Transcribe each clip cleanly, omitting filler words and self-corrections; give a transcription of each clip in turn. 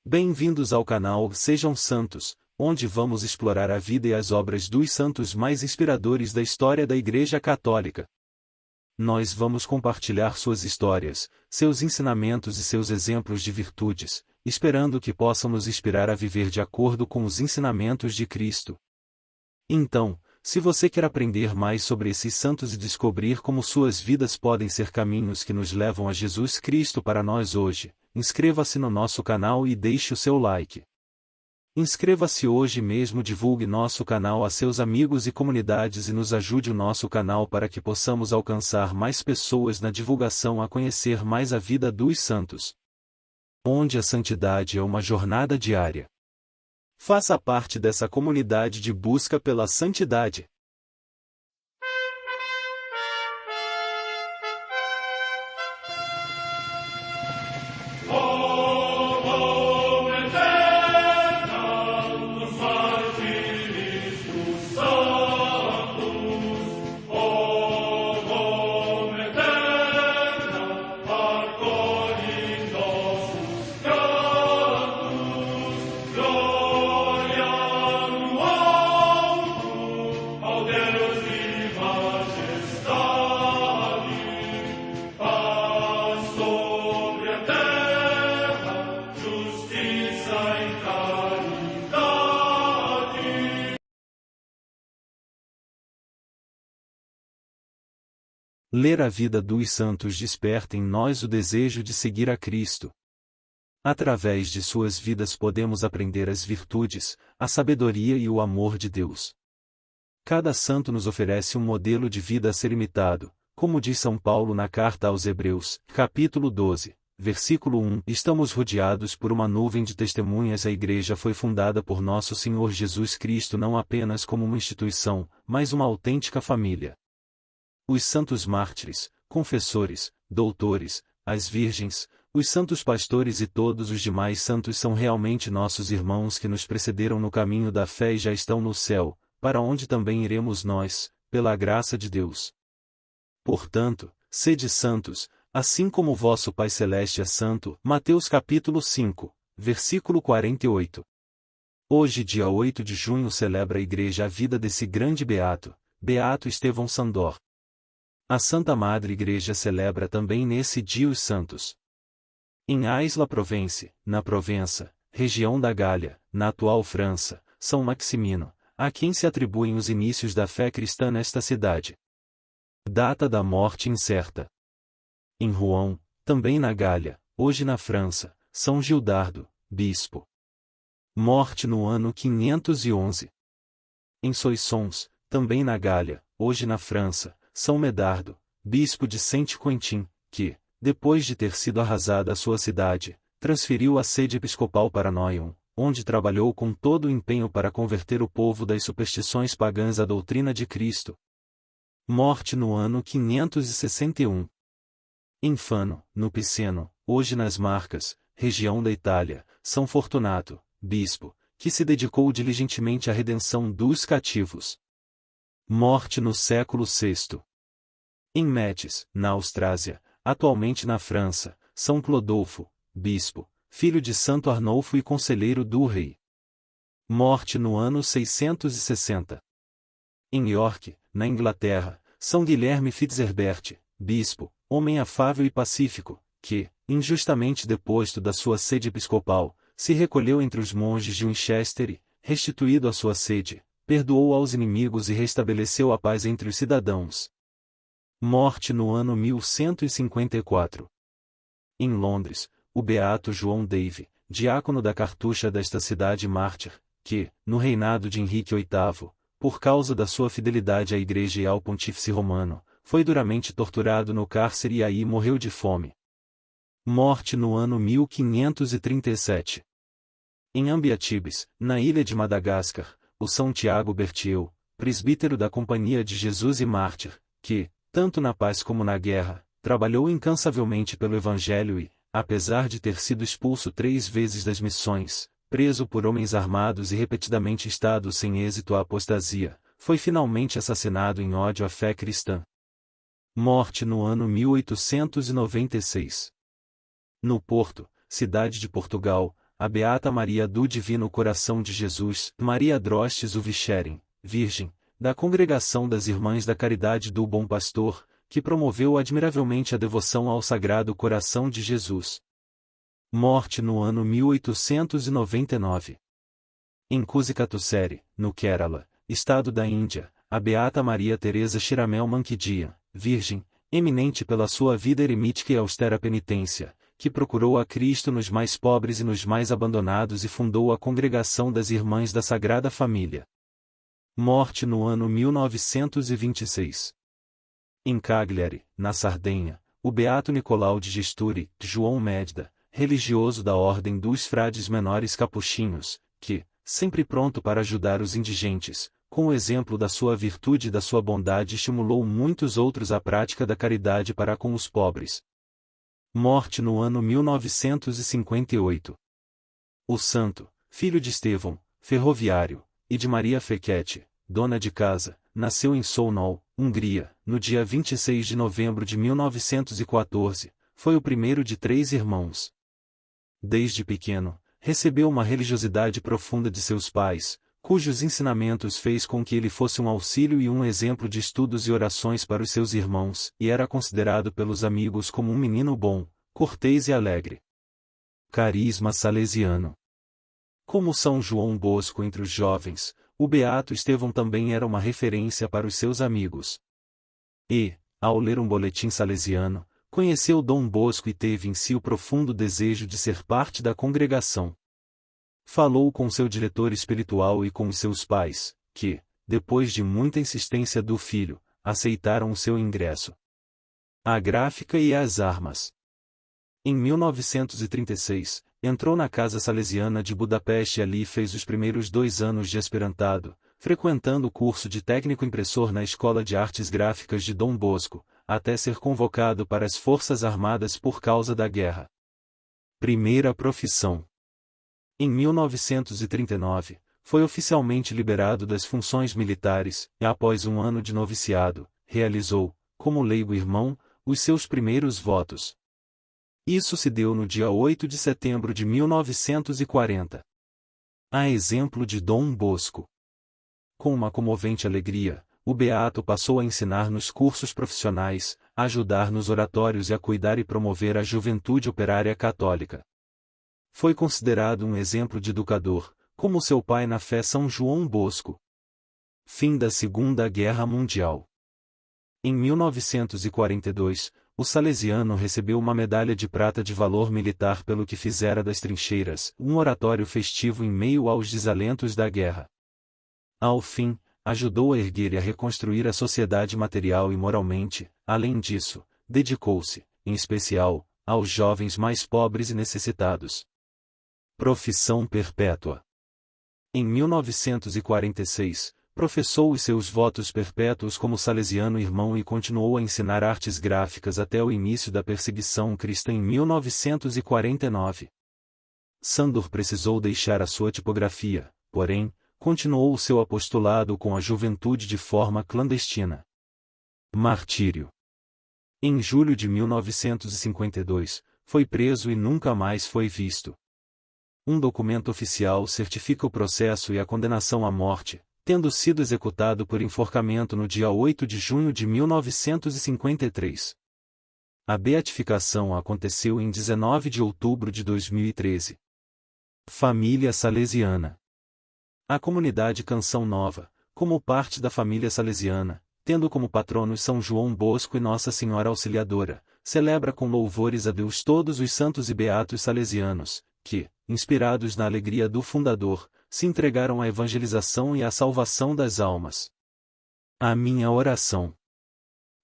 Bem-vindos ao canal Sejam Santos, onde vamos explorar a vida e as obras dos santos mais inspiradores da história da Igreja Católica. Nós vamos compartilhar suas histórias, seus ensinamentos e seus exemplos de virtudes, esperando que possam nos inspirar a viver de acordo com os ensinamentos de Cristo. Então, se você quer aprender mais sobre esses santos e descobrir como suas vidas podem ser caminhos que nos levam a Jesus Cristo para nós hoje, inscreva-se no nosso canal e deixe o seu like. Inscreva-se hoje mesmo, divulgue nosso canal a seus amigos e comunidades e nos ajude o nosso canal para que possamos alcançar mais pessoas na divulgação a conhecer mais a vida dos santos. Onde a santidade é uma jornada diária. Faça parte dessa comunidade de busca pela santidade. Ler a vida dos santos desperta em nós o desejo de seguir a Cristo. Através de suas vidas podemos aprender as virtudes, a sabedoria e o amor de Deus. Cada santo nos oferece um modelo de vida a ser imitado, como diz São Paulo na carta aos Hebreus, capítulo 12, versículo 1. Estamos rodeados por uma nuvem de testemunhas. A Igreja foi fundada por nosso Senhor Jesus Cristo não apenas como uma instituição, mas uma autêntica família. Os santos mártires, confessores, doutores, as virgens, os santos pastores e todos os demais santos são realmente nossos irmãos que nos precederam no caminho da fé e já estão no céu, para onde também iremos nós, pela graça de Deus. Portanto, sede santos, assim como o vosso Pai Celeste é santo. Mateus capítulo 5, versículo 48. Hoje, dia 8 de junho, celebra a Igreja a vida desse grande beato, Beato Estevão Sandor. A Santa Madre Igreja celebra também nesse dia os santos. Em Aix-la-Provence, na Provença, região da Gália, na atual França, São Maximino, a quem se atribuem os inícios da fé cristã nesta cidade. Data da morte incerta. Em Rouen, também na Gália, hoje na França, São Gildardo, bispo. Morte no ano 511. Em Soissons, também na Gália, hoje na França, São Medardo, bispo de Saint-Quentin, que, depois de ter sido arrasada a sua cidade, transferiu a sede episcopal para Noyon, onde trabalhou com todo o empenho para converter o povo das superstições pagãs à doutrina de Cristo. Morte no ano 561. Em Fano, no Piceno, hoje nas Marcas, região da Itália, São Fortunato, bispo, que se dedicou diligentemente à redenção dos cativos. Morte no século VI. Em Metz, na Austrásia, atualmente na França, São Clodolfo, bispo, filho de Santo Arnulfo e conselheiro do rei. Morte no ano 660. Em York, na Inglaterra, São Guilherme Fitzherbert, bispo, homem afável e pacífico, que, injustamente deposto da sua sede episcopal, se recolheu entre os monges de Winchester e, restituído a sua sede, perdoou aos inimigos e restabeleceu a paz entre os cidadãos. Morte no ano 1154. Em Londres, o beato João Davy, diácono da cartucha desta cidade mártir, que, no reinado de Henrique VIII, por causa da sua fidelidade à Igreja e ao Pontífice Romano, foi duramente torturado no cárcere e aí morreu de fome. Morte no ano 1537. Em Ambiatibes, na ilha de Madagascar, o São Tiago Bertieu, presbítero da Companhia de Jesus e mártir, que, tanto na paz como na guerra, trabalhou incansavelmente pelo Evangelho e, apesar de ter sido expulso 3 vezes das missões, preso por homens armados e repetidamente estado sem êxito à apostasia, foi finalmente assassinado em ódio à fé cristã. Morte no ano 1896. No Porto, cidade de Portugal, a Beata Maria do Divino Coração de Jesus, Maria Drostes Uvicheren, Virgem, da Congregação das Irmãs da Caridade do Bom Pastor, que promoveu admiravelmente a devoção ao Sagrado Coração de Jesus. Morte no ano 1899. Em Kusikatuseri, no Kerala, estado da Índia, a Beata Maria Teresa Shiramel Mankidian, Virgem, eminente pela sua vida eremítica e austera penitência, que procurou a Cristo nos mais pobres e nos mais abandonados e fundou a Congregação das Irmãs da Sagrada Família. Morte no ano 1926. Em Cagliari, na Sardenha, o Beato Nicolau de Gesturi, João Medda, religioso da Ordem dos Frades Menores Capuchinhos, que, sempre pronto para ajudar os indigentes, com o exemplo da sua virtude e da sua bondade estimulou muitos outros à prática da caridade para com os pobres. Morte no ano 1958. O santo, filho de Estevão, ferroviário, e de Maria Fekete, dona de casa, nasceu em Szolnok, Hungria, no dia 26 de novembro de 1914, foi o primeiro de 3 irmãos. Desde pequeno, recebeu uma religiosidade profunda de seus pais, cujos ensinamentos fez com que ele fosse um auxílio e um exemplo de estudos e orações para os seus irmãos, e era considerado pelos amigos como um menino bom, cortês e alegre. Carisma salesiano. Como São João Bosco entre os jovens, o Beato Estevão também era uma referência para os seus amigos. E, ao ler um boletim salesiano, conheceu Dom Bosco e teve em si o profundo desejo de ser parte da congregação. Falou com seu diretor espiritual e com os seus pais, que, depois de muita insistência do filho, aceitaram o seu ingresso. A gráfica e as armas. Em 1936, entrou na Casa Salesiana de Budapeste e ali fez os primeiros 2 anos de aspirantado, frequentando o curso de técnico impressor na Escola de Artes Gráficas de Dom Bosco, até ser convocado para as Forças Armadas por causa da guerra. Primeira profissão. Em 1939, foi oficialmente liberado das funções militares, e após 1 ano de noviciado, realizou, como leigo irmão, os seus primeiros votos. Isso se deu no dia 8 de setembro de 1940. A exemplo de Dom Bosco. Com uma comovente alegria, o Beato passou a ensinar nos cursos profissionais, a ajudar nos oratórios e a cuidar e promover a juventude operária católica. Foi considerado um exemplo de educador, como seu pai na fé São João Bosco. Fim da Segunda Guerra Mundial. Em 1942, o salesiano recebeu uma medalha de prata de valor militar pelo que fizera das trincheiras um oratório festivo em meio aos desalentos da guerra. Ao fim, ajudou a erguer e a reconstruir a sociedade material e moralmente. Além disso, dedicou-se, em especial, aos jovens mais pobres e necessitados. Profissão perpétua. Em 1946, professou os seus votos perpétuos como salesiano irmão e continuou a ensinar artes gráficas até o início da perseguição cristã em 1949. Sándor precisou deixar a sua tipografia, porém, continuou o seu apostolado com a juventude de forma clandestina. Martírio. Em julho de 1952, foi preso e nunca mais foi visto. Um documento oficial certifica o processo e a condenação à morte, tendo sido executado por enforcamento no dia 8 de junho de 1953. A beatificação aconteceu em 19 de outubro de 2013. Família Salesiana. A comunidade Canção Nova, como parte da família salesiana, tendo como patronos São João Bosco e Nossa Senhora Auxiliadora, celebra com louvores a Deus todos os santos e beatos salesianos, que, inspirados na alegria do fundador, se entregaram à evangelização e à salvação das almas. A minha oração.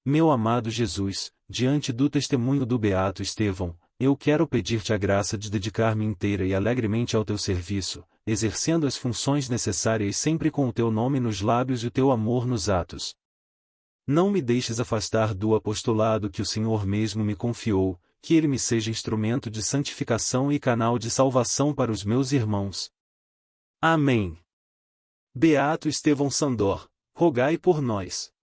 Meu amado Jesus, diante do testemunho do Beato Estevão, eu quero pedir-te a graça de dedicar-me inteira e alegremente ao teu serviço, exercendo as funções necessárias sempre com o teu nome nos lábios e o teu amor nos atos. Não me deixes afastar do apostolado que o Senhor mesmo me confiou, que ele me seja instrumento de santificação e canal de salvação para os meus irmãos. Amém. Beato Estevão Sandor, rogai por nós.